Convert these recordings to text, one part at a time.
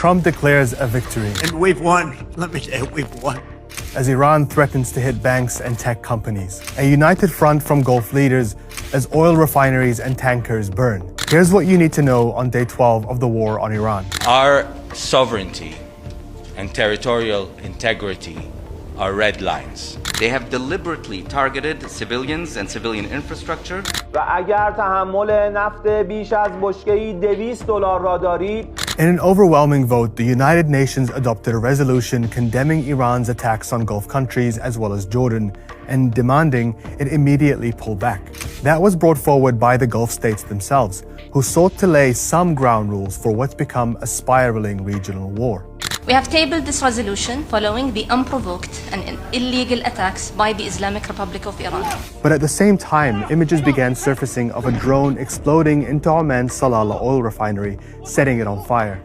Trump declares a victory. And we've won. Let me tell you, we've won. As Iran threatens to hit banks and tech companies. A united front from Gulf leaders as oil refineries and tankers burn. Here's what you need to know on day 12 of the war on Iran. Our sovereignty and territorial integrity are red lines. They have deliberately targeted civilians and civilian infrastructure. و اگر تحمل نفت بیش از بشکه‌ای $200 را دارید. In an overwhelming vote, the United Nations adopted a resolution condemning Iran's attacks on Gulf countries as well as Jordan and demanding it immediately pull back. That was brought forward by the Gulf states themselves, who sought to lay some ground rules for what's become a spiraling regional war. We have tabled this resolution following the unprovoked and illegal attacks by the Islamic Republic of Iran. But at the same time, images began surfacing of a drone exploding into Oman's Salalah oil refinery, setting it on fire.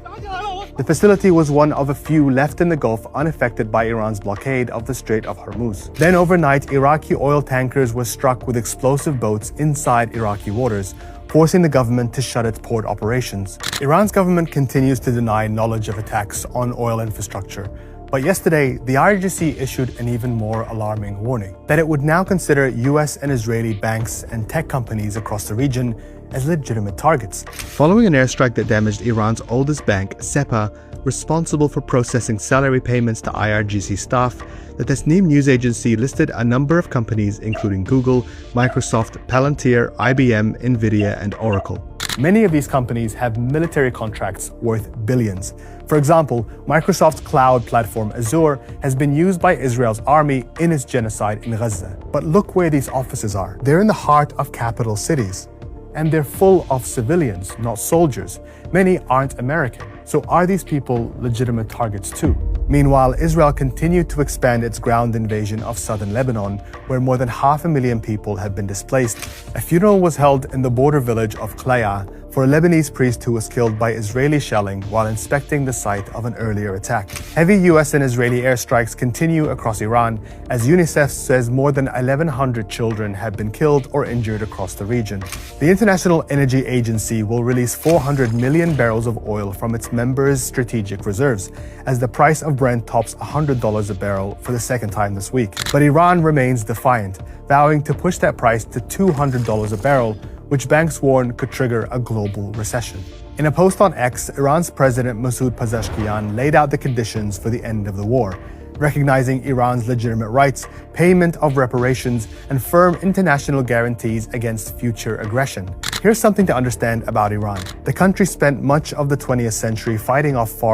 The facility was one of a few left in the Gulf unaffected by Iran's blockade of the Strait of Hormuz. Then overnight, Iraqi oil tankers were struck with explosive boats inside Iraqi waters, forcing the government to shut its port operations. Iran's government continues to deny knowledge of attacks on oil infrastructure. But yesterday, the IRGC issued an even more alarming warning that it would now consider US and Israeli banks and tech companies across the region as legitimate targets. Following an airstrike that damaged Iran's oldest bank, SEPA, responsible for processing salary payments to IRGC staff, the Tasnim news agency listed a number of companies including Google, Microsoft, Palantir, IBM, Nvidia, and Oracle. Many of these companies have military contracts worth billions. For example, Microsoft's cloud platform Azure has been used by Israel's army in its genocide in Gaza. But look where these offices are. They're in the heart of capital cities. And they're full of civilians, not soldiers. Many aren't American. So are these people legitimate targets too? Meanwhile, Israel continued to expand its ground invasion of southern Lebanon, where more than 500,000 people have been displaced. A funeral was held in the border village of Klaya for a Lebanese priest who was killed by Israeli shelling while inspecting the site of an earlier attack. Heavy US and Israeli airstrikes continue across Iran, as UNICEF says more than 1,100 children have been killed or injured across the region. The International Energy Agency will release 400 million barrels of oil from its members' strategic reserves, as the price of Brent tops $100 a barrel for the second time this week. But Iran remains defiant, vowing to push that price to $200 a barrel, which banks warn could trigger a global recession. In a post on X, Iran's President Masoud Pezeshkian laid out the conditions for the end of the war, recognizing Iran's legitimate rights, payment of reparations, and firm international guarantees against future aggression. Here's something to understand about Iran. The country spent much of the 20th century fighting off foreign